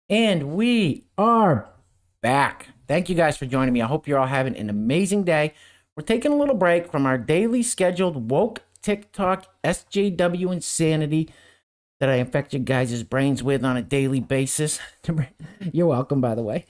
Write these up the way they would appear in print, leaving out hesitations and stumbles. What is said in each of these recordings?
And we are back. Thank you guys for joining me. I hope you're all having an amazing day. We're taking a little break from our daily scheduled woke TikTok SJW insanity that I infect you guys' brains with on a daily basis. You're welcome, by the way.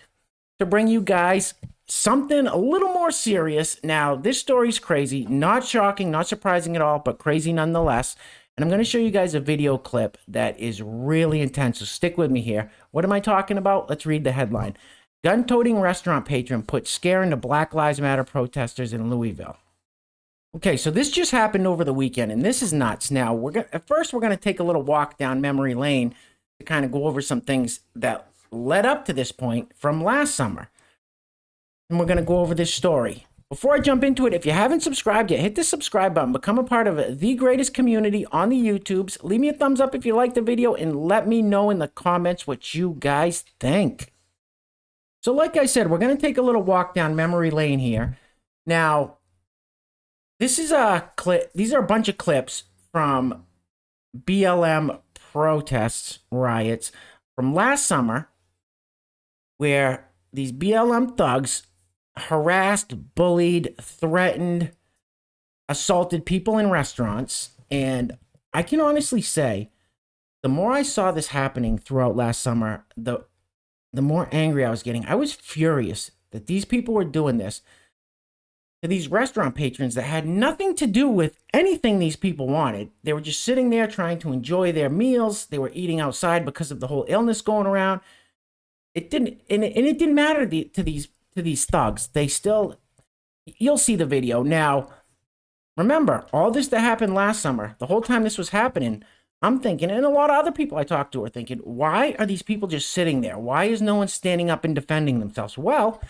To bring you guys something a little more serious. Now, this story's crazy, not shocking, not surprising at all, but crazy nonetheless. And I'm going to show you guys a video clip that is really intense, so stick with me here. What am I talking about? Let's read the headline. Gun-toting restaurant patron puts scare into Black Lives Matter protesters in Louisville. Okay, so this just happened over the weekend, and this is nuts. Now, at first we're going to take a little walk down memory lane to kind of go over some things that led up to this point from last summer. And we're going to go over this story. Before I jump into it, if you haven't subscribed yet, hit the subscribe button. Become a part of the greatest community on the YouTubes. Leave me a thumbs up if you like the video and let me know in the comments what you guys think. So like I said, we're going to take a little walk down memory lane here. Now, this is a clip. These are a bunch of clips from BLM protests, riots from last summer where these BLM thugs harassed, bullied, threatened, assaulted people in restaurants. And I can honestly say, the more I saw this happening throughout last summer, the more angry I was getting. I was furious that these people were doing this to these restaurant patrons that had nothing to do with anything these people wanted. They were just sitting there trying to enjoy their meals. They were eating outside because of the whole illness going around. It didn't matter to these thugs. They still, you'll see the video. Now, remember, all this that happened last summer, the whole time this was happening, I'm thinking, and a lot of other people I talked to are thinking, why are these people just sitting there? Why is no one standing up and defending themselves? Well,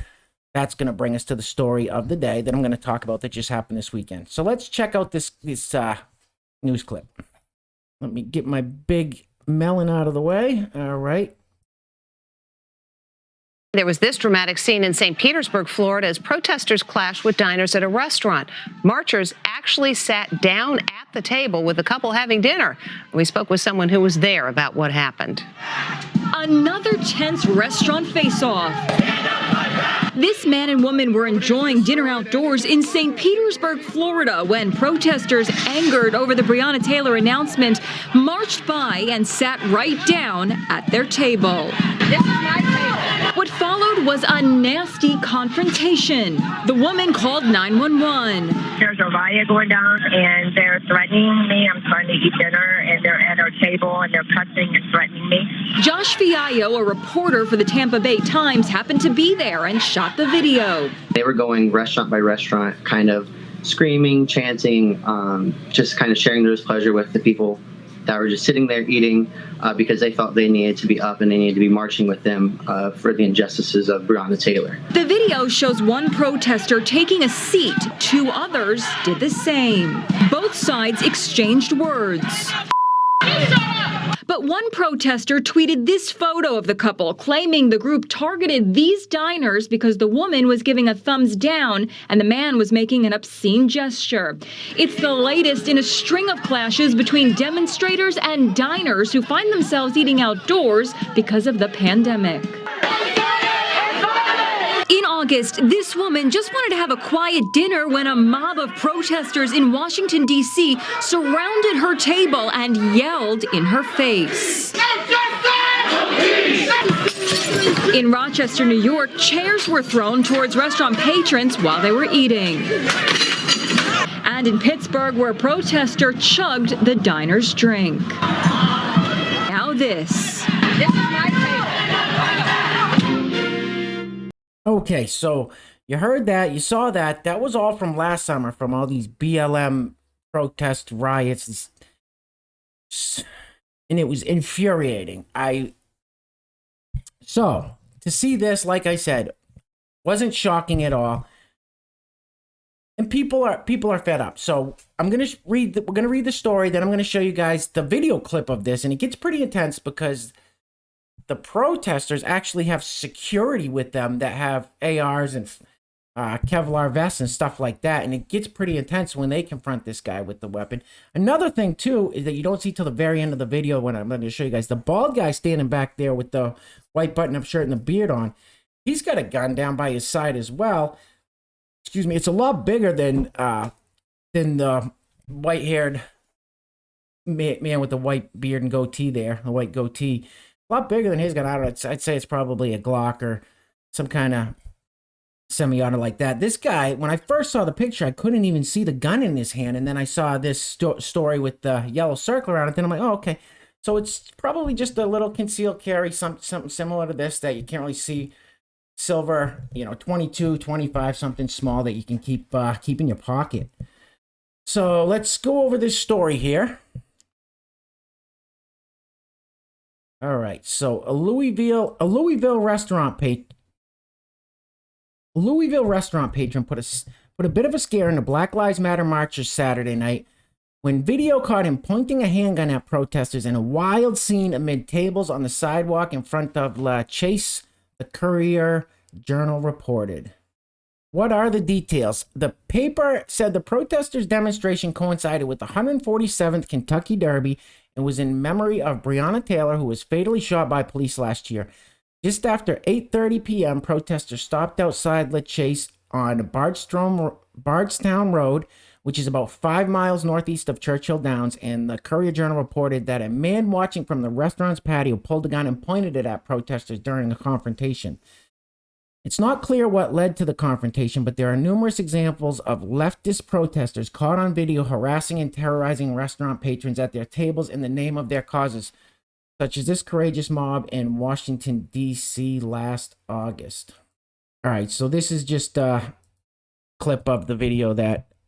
that's going to bring us to the story of the day that I'm going to talk about that just happened this weekend. So let's check out this news clip. Let me get my big melon out of the way. All right. There was this dramatic scene in St. Petersburg, Florida, as protesters clashed with diners at a restaurant. Marchers actually sat down at the table with the couple having dinner. We spoke with someone who was there about what happened. Another tense restaurant face-off. This man and woman were enjoying dinner outdoors in St. Petersburg, Florida, when protesters, angered over the Breonna Taylor announcement, marched by and sat right down at their table. This is my table. What followed was a nasty confrontation. The woman called 911. There's a riot going down, and they're threatening me. I'm trying to eat dinner, and they're at our table, and they're cussing and threatening me. Josh Fiallo, a reporter for the Tampa Bay Times, happened to be there and shot the video. They were going restaurant by restaurant, kind of screaming, chanting, just kind of sharing their displeasure with the people that were just sitting there eating because they felt they needed to be up and they needed to be marching with them for the injustices of Breonna Taylor. The video shows one protester taking a seat. Two others did the same. Both sides exchanged words. But one protester tweeted this photo of the couple, claiming the group targeted these diners because the woman was giving a thumbs down and the man was making an obscene gesture. It's the latest in a string of clashes between demonstrators and diners who find themselves eating outdoors because of the pandemic. In August, this woman just wanted to have a quiet dinner when a mob of protesters in Washington, D.C. surrounded her table and yelled in her face. In Rochester, New York, chairs were thrown towards restaurant patrons while they were eating. And in Pittsburgh, where a protester chugged the diner's drink. Now this. This is my table. Okay, so you heard that, you saw that. That was all from last summer, from all these BLM protest riots. And it was infuriating. So, to see this, like I said, wasn't shocking at all. And people are fed up. So we're gonna read the story, then I'm gonna show you guys the video clip of this, and it gets pretty intense because the protesters actually have security with them that have ARs and Kevlar vests and stuff like that. And it gets pretty intense when they confront this guy with the weapon. Another thing, too, is that you don't see till the very end of the video when I'm going to show you guys. The bald guy standing back there with the white button-up shirt and the beard on, he's got a gun down by his side as well. Excuse me. It's a lot bigger than the white-haired man with the white beard and goatee there, the white goatee. A lot bigger than his gun. I don't know. I'd say it's probably a Glock or some kind of semi-auto like that. This guy, when I first saw the picture, I couldn't even see the gun in his hand. And then I saw this story with the yellow circle around it. Then I'm like, oh, okay. So it's probably just a little concealed carry, something similar to this that you can't really see. Silver, 22, 25, something small that you can keep in your pocket. So let's go over this story here. All right, so a Louisville restaurant patron put a bit of a scare in the Black Lives Matter marchers Saturday night when video caught him pointing a handgun at protesters in a wild scene amid tables on the sidewalk in front of La Chase, the Courier Journal reported. What are the details? The paper said the protesters' demonstration coincided with the 147th Kentucky Derby and was in memory of Breonna Taylor, who was fatally shot by police last year. Just after 8:30 p.m., protesters stopped outside La Chase on Bardstown Road, which is about 5 miles northeast of Churchill Downs, and the Courier Journal reported that a man watching from the restaurant's patio pulled a gun and pointed it at protesters during a confrontation. It's not clear what led to the confrontation, but there are numerous examples of leftist protesters caught on video harassing and terrorizing restaurant patrons at their tables in the name of their causes, such as this courageous mob in Washington, D.C. last August. All right, so this is just a clip of the video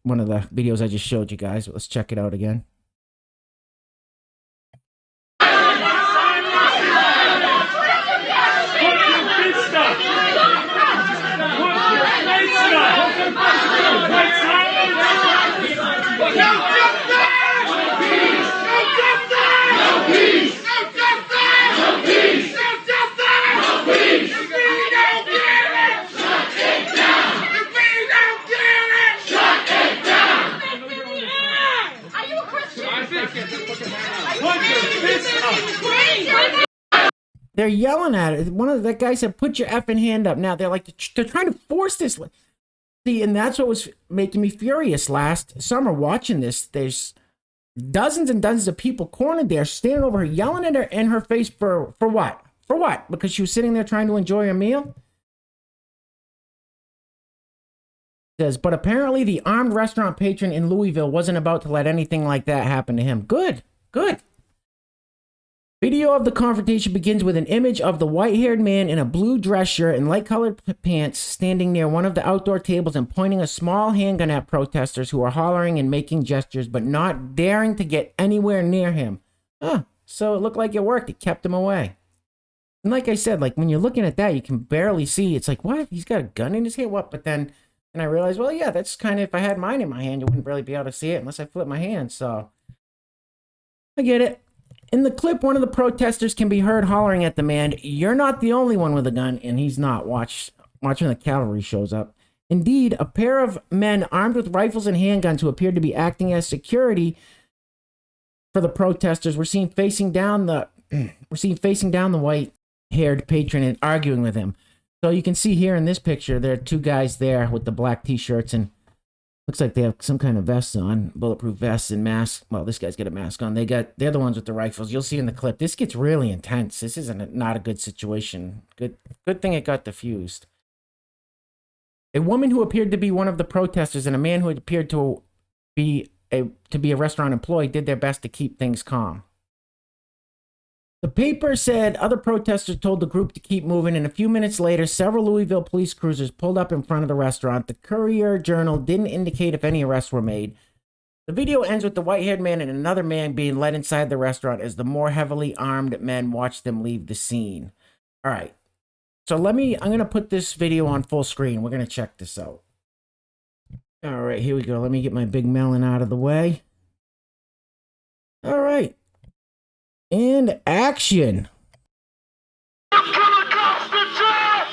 one of the videos I just showed you guys. Let's check it out again. They're yelling at it. One of the guys said, "Put your effing hand up." Now they're trying to force this. See, and that's what was making me furious last summer watching this. There's dozens and dozens of people cornered there, standing over her, yelling at her in her face for what? For what? Because she was sitting there trying to enjoy a meal? It says, but apparently the armed restaurant patron in Louisville wasn't about to let anything like that happen to him. Good. Video of the confrontation begins with an image of the white-haired man in a blue dress shirt and light-colored pants standing near one of the outdoor tables and pointing a small handgun at protesters who are hollering and making gestures but not daring to get anywhere near him. So it looked like it worked. It kept him away. And like I said, when you're looking at that, you can barely see. It's like, what? He's got a gun in his hand? What? But then I realized, well, yeah, that's kind of, if I had mine in my hand, you wouldn't really be able to see it unless I flip my hand. So I get it. In the clip, one of the protesters can be heard hollering at the man, "You're not the only one with a gun," and he's not. Watching the cavalry shows up. Indeed, a pair of men armed with rifles and handguns who appeared to be acting as security for the protesters were seen facing down the white-haired patron and arguing with him. So you can see here in this picture, there are two guys there with the black t-shirts and looks like they have some kind of vests on, bulletproof vests and masks. Well, this guy's got a mask on. They're the ones with the rifles. You'll see in the clip. This gets really intense. This isn't not a good situation. Good thing it got diffused. A woman who appeared to be one of the protesters and a man who appeared to be a restaurant employee did their best to keep things calm. The paper said other protesters told the group to keep moving, and a few minutes later, several Louisville police cruisers pulled up in front of the restaurant. The Courier Journal didn't indicate if any arrests were made. The video ends with the white-haired man and another man being led inside the restaurant as the more heavily armed men watched them leave the scene. All right. So I'm going to put this video on full screen. We're going to check this out. All right, here we go. Let me get my big melon out of the way. All right. And action. Come across the track!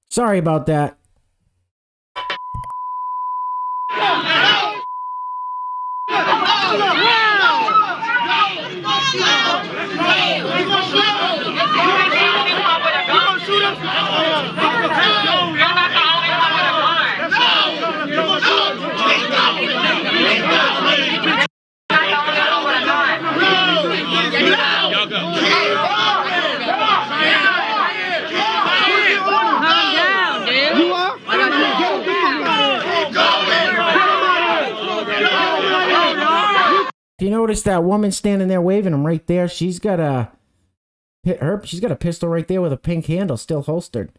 Sorry about that. You notice that woman standing there waving him right there? She's got a pistol right there with a pink handle still holstered.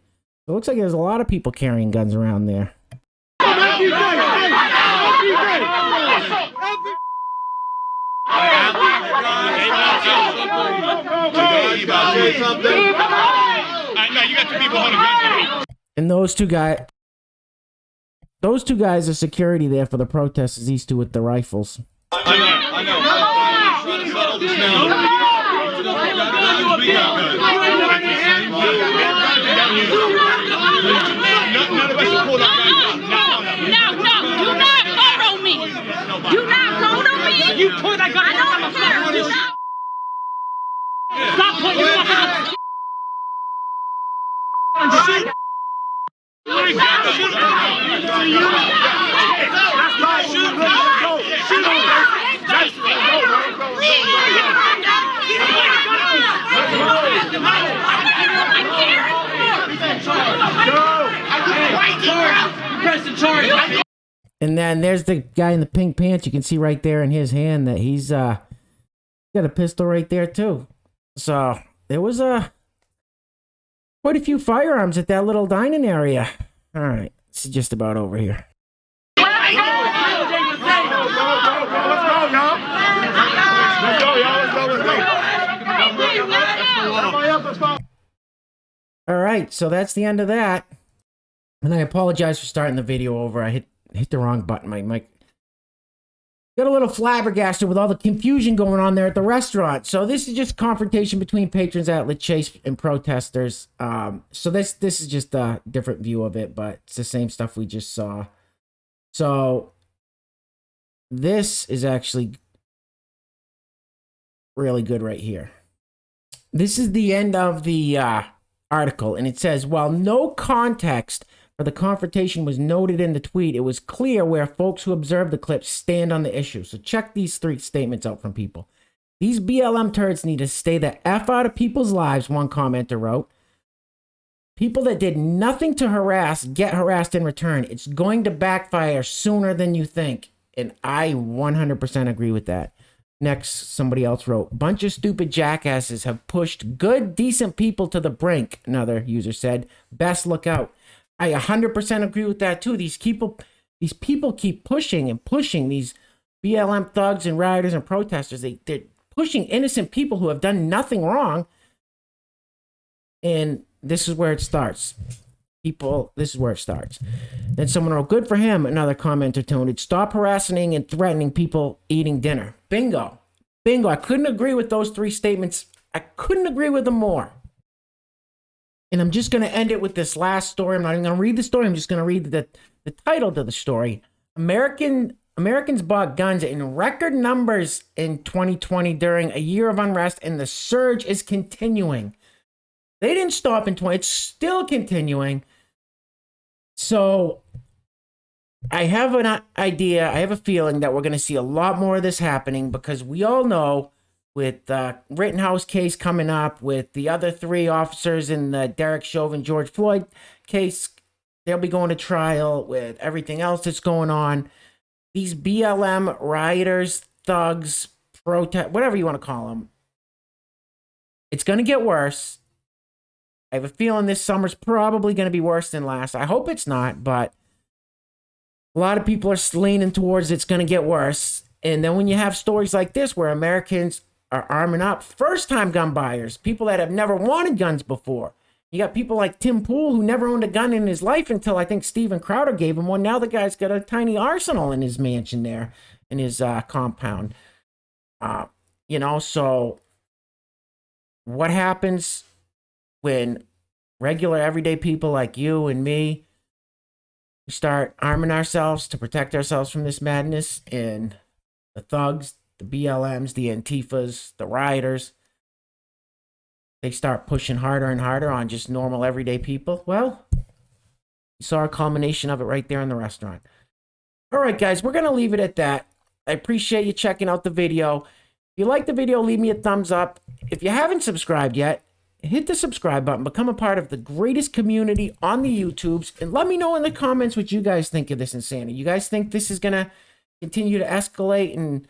It looks like there's a lot of people carrying guns around there. And those two guys are security there for the protesters, these two with the rifles. I know. Trying to settle this now. None of us should pull that gun. No, do not photo me. Do not photo me. You put that gun. I don't care. Stop putting your fucking. And then there's the guy in the pink pants. You can see right there in his hand that he's got a pistol right there too. So there was quite a few firearms at that little dining area. All right, this is just about over here. All right, so that's the end of that. And I apologize for starting the video over. I hit the wrong button. My mic got a little flabbergasted with all the confusion going on there at the restaurant. So this is just confrontation between patrons at Le Chase and protesters. So this is just a different view of it, but it's the same stuff we just saw. So this is actually really good right here. This is the end of the article, and it says, while no context for the confrontation was noted in the tweet, it was clear where folks who observed the clip stand on the issue. So check these three statements out from people. These BLM turds need to stay the F out of people's lives, one commenter wrote. People that did nothing to harass get harassed in return. It's going to backfire sooner than you think. And I 100% agree with that. Next, somebody else wrote, bunch of stupid jackasses have pushed good, decent people to the brink, another user said. Best look out. I 100% agree with that too. These people keep pushing and pushing these BLM thugs and rioters and protesters. They're pushing innocent people who have done nothing wrong. And this is where it starts. This is where it starts. Then someone wrote, good for him. Another commenter toned, stop harassing and threatening people eating dinner. Bingo. Bingo. I couldn't agree with those three statements. I couldn't agree with them more. And I'm just going to end it with this last story. I'm not even going to read the story. I'm just going to read the title to the story. Americans bought guns in record numbers in 2020 during a year of unrest, and the surge is continuing. They didn't stop in 2020. It's still continuing. So I have an idea. I have a feeling that we're going to see a lot more of this happening, because we all know with the Rittenhouse case coming up, with the other three officers in the Derek Chauvin, George Floyd case, they'll be going to trial, with everything else that's going on. These BLM rioters, thugs, protest, whatever you want to call them, it's going to get worse. I have a feeling this summer's probably going to be worse than last. I hope it's not, but a lot of people are leaning towards it's going to get worse. And then when you have stories like this where Americans are arming up, first-time gun buyers, people that have never wanted guns before. You got people like Tim Pool, who never owned a gun in his life until I think Steven Crowder gave him one. Now the guy's got a tiny arsenal in his mansion there, in his compound. You know, so what happens when regular, everyday people like you and me, we start arming ourselves to protect ourselves from this madness, and the thugs, the BLMs, the Antifas, the rioters, they start pushing harder and harder on just normal, everyday people? Well, you saw a culmination of it right there in the restaurant. All right, guys, we're going to leave it at that. I appreciate you checking out the video. If you like the video, leave me a thumbs up. If you haven't subscribed yet, hit the subscribe button. Become a part of the greatest community on the YouTubes. And let me know in the comments what you guys think of this insanity. You guys think this is going to continue to escalate and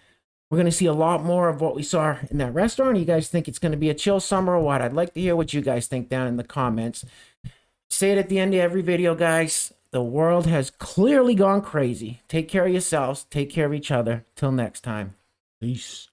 we're going to see a lot more of what we saw in that restaurant? Or you guys think it's going to be a chill summer or what? I'd like to hear what you guys think down in the comments. Say it at the end of every video, guys. The world has clearly gone crazy. Take care of yourselves. Take care of each other. Till next time. Peace.